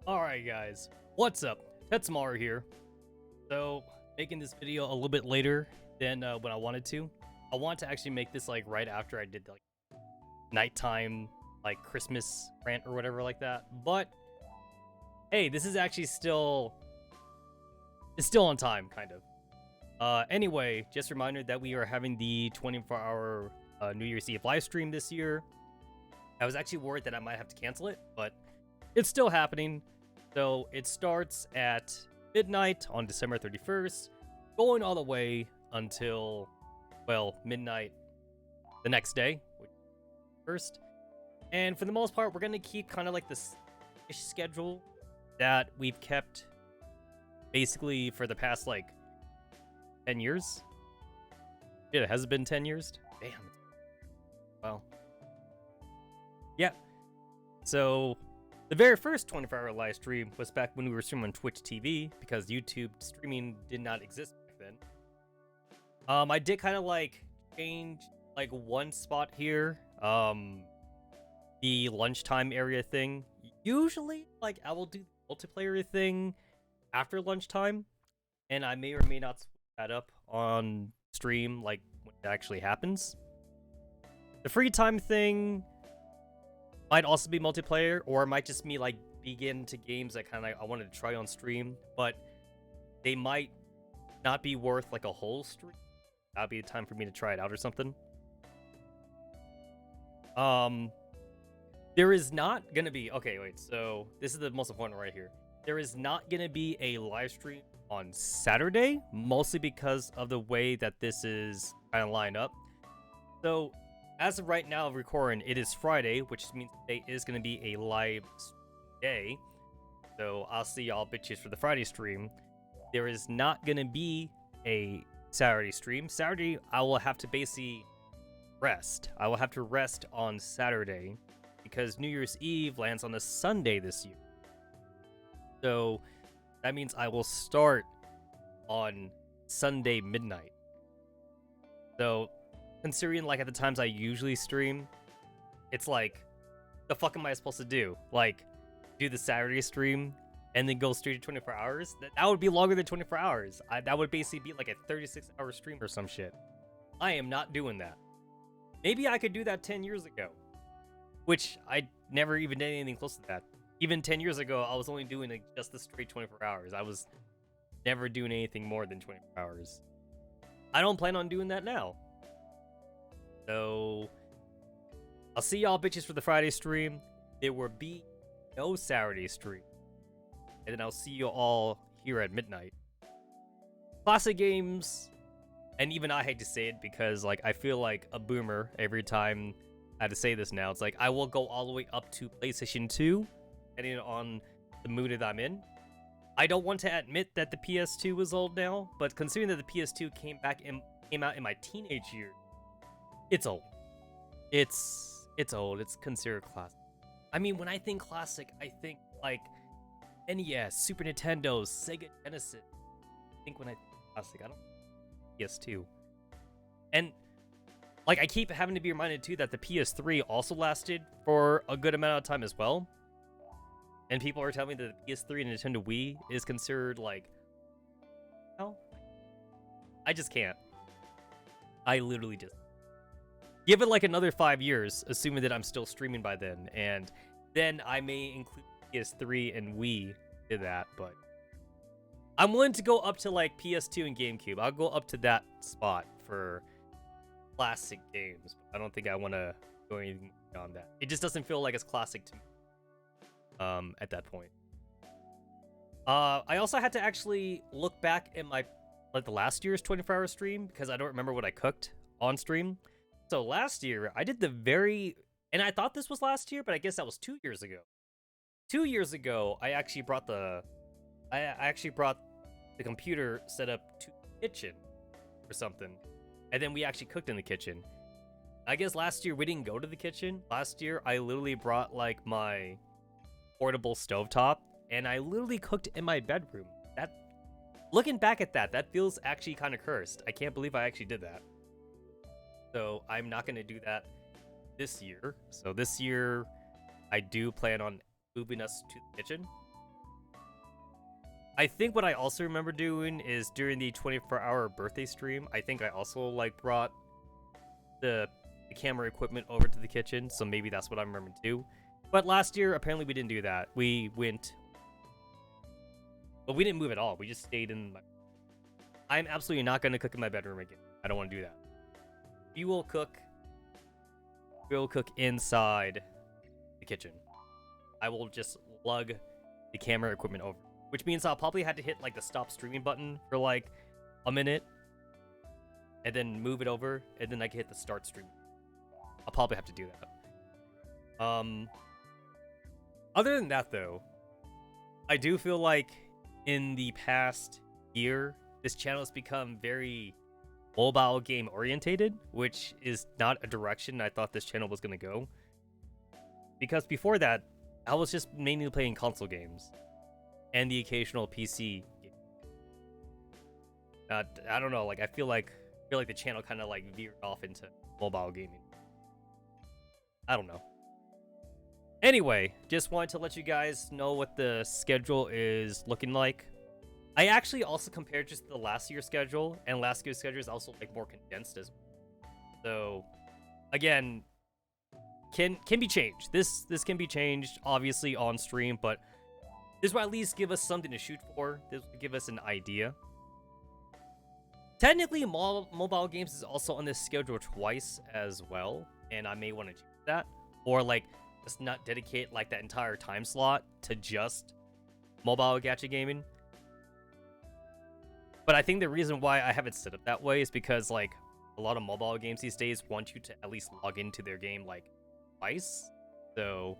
Alright guys, what's up? Tetsamaru here. So, making this video a little bit later than when I wanted to. I want to actually make this like right after I did like nighttime like Christmas rant or whatever like that. But hey, this is actually it's still on time kind of. Anyway, just a reminder that we are having the 24-hour New Year's Eve live stream this year. I was actually worried that I might have to cancel it, but it's still happening. So it starts at midnight on December 31st, going all the way until, well, midnight the next day, which is first. And for the most part, we're going to keep kind of like this schedule that we've kept basically for the past like 10 years. It has been 10 years. Damn. Well. Yeah. So the very first 24-hour live stream was back when we were streaming on Twitch TV, because YouTube streaming did not exist back then. I did kind of like change like one spot here, the lunchtime area thing. Usually, like I will do the multiplayer thing after lunchtime, and I may or may not switch that up on stream, like when it actually happens. The free time thing might also be multiplayer, or it might just be like begin to games that kind of I wanted to try on stream, but they might not be worth like a whole stream. That'll be the time for me to try it out or something. There is not gonna be, okay, wait, so this is the most important right here. There is not gonna be a live stream on Saturday, mostly because of the way that this is kind of lined up. So as of right now, recording, it is Friday, which means today is going to be a live day. So I'll see y'all bitches for the Friday stream. There is not going to be a Saturday stream. Saturday, I will have to basically rest. I will have to rest on Saturday because New Year's Eve lands on a Sunday this year. So that means I will start on Sunday midnight. So considering like at the times I usually stream, it's like, the fuck am I supposed to do? Like, do the Saturday stream and then go straight to 24 hours? That would be longer than 24 hours. That would basically be like a 36-hour stream or some shit. I am not doing that. Maybe I could do that 10 years ago, which I never even did anything close to that. Even 10 years ago, I was only doing like just the straight 24 hours. I was never doing anything more than 24 hours. I don't plan on doing that now. So I'll see y'all bitches for the Friday stream. There will be no Saturday stream. And then I'll see you all here at midnight. Classic games, and even I hate to say it because like I feel like a boomer every time I have to say this now. It's like I will go all the way up to PlayStation 2, depending on the mood that I'm in. I don't want to admit that the PS2 was old now, but considering that the PS2 came out in my teenage years, it's old. It's old. It's considered classic. I mean, when I think classic, I think like NES, Super Nintendo, Sega Genesis. I think when I think classic, I don't PS2. And like I keep having to be reminded too that the PS3 also lasted for a good amount of time as well. And people are telling me that the PS3 and Nintendo Wii is considered like, no, I just can't. I literally just give it like another 5 years, assuming that I'm still streaming by then, and then I may include PS3 and Wii to that, but I'm willing to go up to like PS2 and GameCube. I'll go up to that spot for classic games, but I don't think I want to go anything beyond that. It just doesn't feel like it's classic to me at that point. I also had to actually look back at my the last year's 24-hour stream because I don't remember what I cooked on stream. So last year, I did and I thought this was last year, but I guess that was 2 years ago. 2 years ago, I actually brought the computer set up to the kitchen or something, and then we actually cooked in the kitchen. I guess last year we didn't go to the kitchen. Last year, I literally brought like my portable stovetop, and I literally cooked in my bedroom. Looking back at that feels actually kind of cursed. I can't believe I actually did that. So I'm not going to do that this year. So this year, I do plan on moving us to the kitchen. I think what I also remember doing is during the 24-hour birthday stream, I think I also like brought the camera equipment over to the kitchen, so maybe that's what I remember too. But last year, apparently we didn't do that. We went, but we didn't move at all. We just stayed in my... I'm absolutely not going to cook in my bedroom again. I don't want to do that. We will cook inside the kitchen. I will just lug the camera equipment over, which means I'll probably have to hit like the stop streaming button for like a minute and then move it over, and then I can hit the start stream. I'll probably have to do that. Other than that though, I do feel like in the past year, this channel has become very mobile game orientated, which is not a direction I thought this channel was going to go. Because before that, I was just mainly playing console games and the occasional PC game. I don't know, like I feel like the channel kind of like veered off into mobile gaming. I don't know. Anyway, just wanted to let you guys know what the schedule is looking like. I actually also compared just the last year's schedule, and last year's schedule is also like more condensed as well. So, again, can be changed. This can be changed, obviously, on stream, but this will at least give us something to shoot for. This will give us an idea. Technically, mobile games is also on this schedule twice as well, and I may want to change that. Or, like, just not dedicate, like, that entire time slot to just mobile gacha gaming. But I think the reason why I have it set up that way is because, like, a lot of mobile games these days want you to at least log into their game, like, twice. So,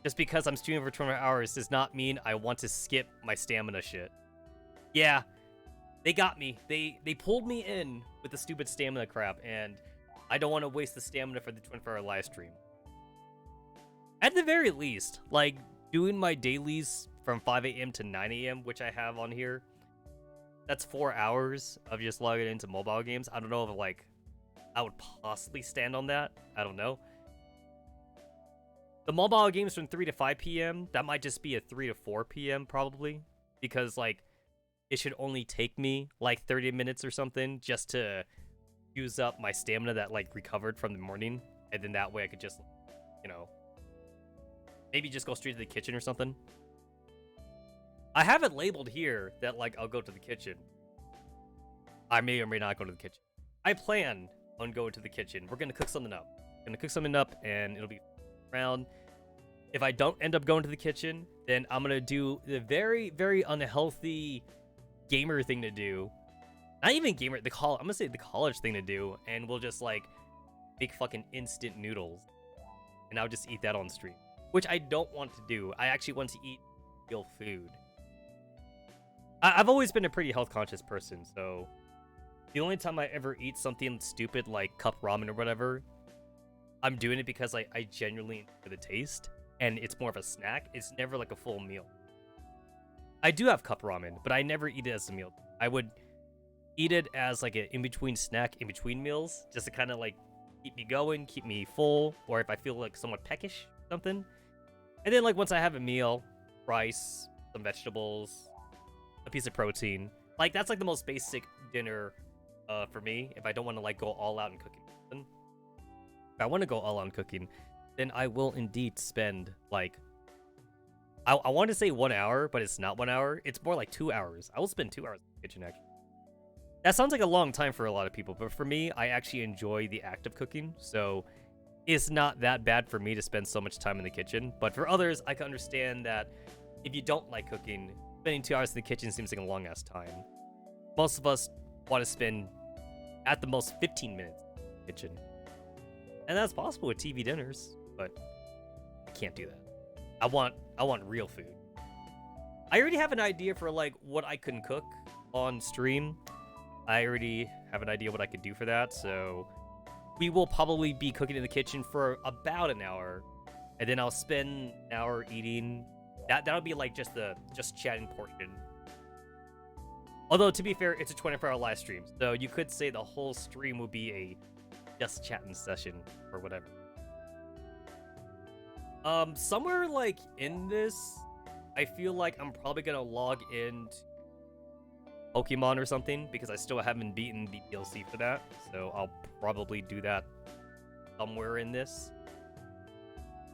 just because I'm streaming for 24 hours does not mean I want to skip my stamina shit. Yeah, they got me. They pulled me in with the stupid stamina crap, and I don't want to waste the stamina for the 24-hour live stream. At the very least, like, doing my dailies from 5 a.m. to 9 a.m., which I have on here, that's 4 hours of just logging into mobile games. I don't know if, like, I would possibly stand on that. I don't know. The mobile games from 3 to 5 p.m., that might just be a 3 to 4 p.m. probably. Because, like, it should only take me, like, 30 minutes or something just to use up my stamina that, like, recovered from the morning. And then that way I could just, you know, maybe just go straight to the kitchen or something. I have it labeled here that, like, I'll go to the kitchen. I may or may not go to the kitchen. I plan on going to the kitchen. We're going to cook something up. And it'll be around. If I don't end up going to the kitchen, then I'm going to do the very, very unhealthy gamer thing to do. Not even gamer, I'm going to say the college thing to do. And we'll just, like, make fucking instant noodles. And I'll just eat that on stream. Which I don't want to do. I actually want to eat real food. I've always been a pretty health-conscious person, so the only time I ever eat something stupid like cup ramen or whatever, I'm doing it because I genuinely enjoy the taste, and it's more of a snack. It's never like a full meal. I do have cup ramen, but I never eat it as a meal. I would eat it as like an in-between snack, in-between meals, just to kind of like keep me going, keep me full, or if I feel like somewhat peckish, something. And then like once I have a meal, rice, some vegetables, a piece of protein. Like, that's like the most basic dinner for me, if I don't want to like go all out in cooking. If I want to go all out in cooking, then I will indeed spend like, I want to say 1 hour, but it's not 1 hour. It's more like 2 hours. I will spend 2 hours in the kitchen, actually. That sounds like a long time for a lot of people, but for me, I actually enjoy the act of cooking, so it's not that bad for me to spend so much time in the kitchen. But for others, I can understand that if you don't like cooking, spending 2 hours in the kitchen seems like a long-ass time. Most of us want to spend, at the most, 15 minutes in the kitchen. And that's possible with TV dinners, but I can't do that. I want real food. I already have an idea for, like, what I can cook on stream. I already have an idea what I could do for that, so we will probably be cooking in the kitchen for about an hour, and then I'll spend an hour eating. That'll be like just the chatting portion. Although, to be fair, it's a 24-hour live stream, so you could say the whole stream will be a just chatting session or whatever. Somewhere like in this, I feel like I'm probably gonna log in Pokemon or something because I still haven't beaten the DLC for that. So I'll probably do that somewhere in this.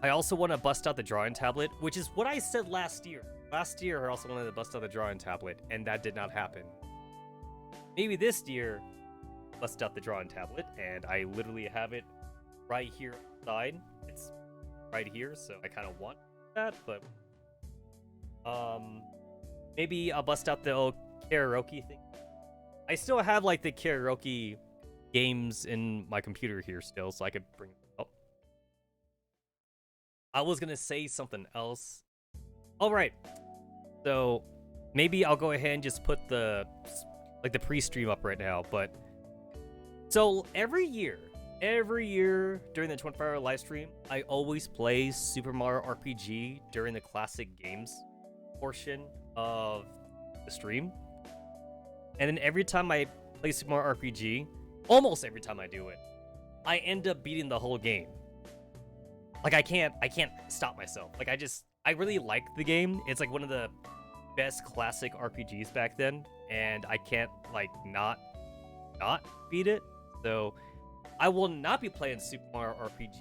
I also want to bust out the drawing tablet, which is what I said last year. Last year, I also wanted to bust out the drawing tablet, and that did not happen. Maybe this year, bust out the drawing tablet, and I literally have it right here outside. It's right here, so I kind of want that, but maybe I'll bust out the old karaoke thing. I still have like the karaoke games in my computer here still, so I could bring it up. I was gonna say something else. All right, so maybe I'll go ahead and just put the pre-stream up right now. But so every year during the 24-hour live stream, I always play Super Mario RPG during the classic games portion of the stream. And then every time I play Super Mario RPG, almost every time I do it, I end up beating the whole game. Like I can't stop myself. Like I really like the game. It's like one of the best classic RPGs back then, and I can't like not beat it. So I will not be playing Super Mario RPG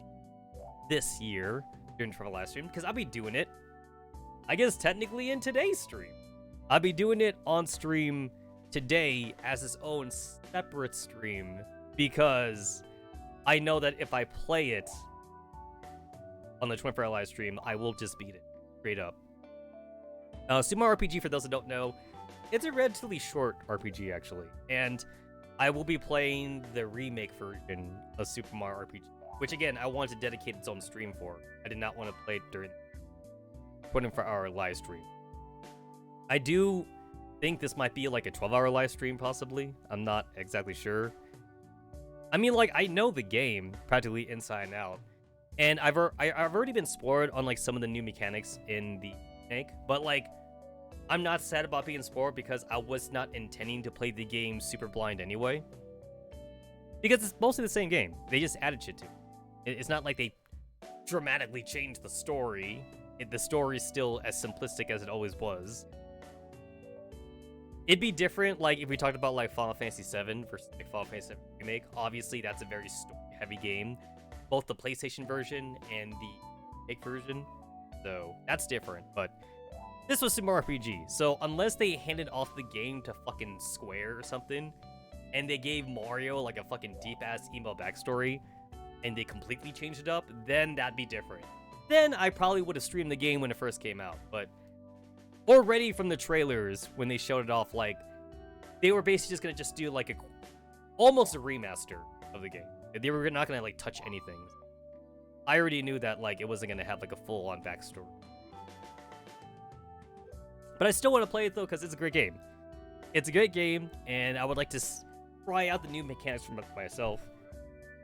this year during the live stream because I'll be doing it, I guess technically in today's stream. I'll be doing it on stream today as its own separate stream because I know that if I play it on the 24-hour live stream, I will just beat it straight up. Super Mario RPG, for those that don't know, it's a relatively short RPG actually, and I will be playing the remake version of Super Mario RPG, which again I wanted to dedicate its own stream for. I did not want to play it during the 24-hour live stream. I do think this might be like a 12-hour live stream possibly. I'm not exactly sure. I mean, like, I know the game practically inside and out, and I've already been spoiled on like some of the new mechanics in the remake, but like I'm not sad about being spoiled because I was not intending to play the game super blind anyway. Because it's mostly the same game. They just added shit to it. It's not like they dramatically changed the story. The story's still as simplistic as it always was. It'd be different like if we talked about like Final Fantasy VII versus like Final Fantasy VII Remake. Obviously, that's a very story-heavy game. Both the PlayStation version and the remake version. So that's different, but this was Super Mario RPG, so unless they handed off the game to fucking Square or something, and they gave Mario like a fucking deep-ass emo backstory, and they completely changed it up, then that'd be different. Then I probably would have streamed the game when it first came out, but already from the trailers, when they showed it off, like, they were basically just gonna do like almost a remaster of the game. They were not gonna like touch anything. I already knew that like it wasn't gonna have like a full-on backstory. But I still want to play it, though, because it's a great game. It's a great game, and I would like to try out the new mechanics for myself.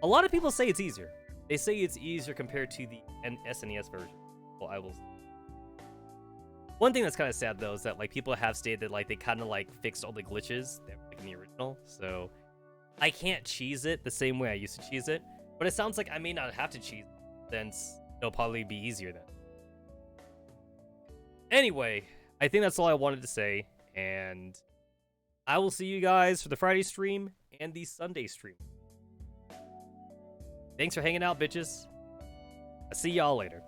A lot of people say it's easier. They say it's easier compared to the SNES version. Well, I will. One thing that's kind of sad, though, is that like people have stated that like they kind of like fixed all the glitches that were like, in the original. So I can't cheese it the same way I used to cheese it. But it sounds like I may not have to cheese it, since it'll probably be easier then. Anyway, I think that's all I wanted to say, and I will see you guys for the Friday stream and the Sunday stream. Thanks for hanging out, bitches. I'll see y'all later.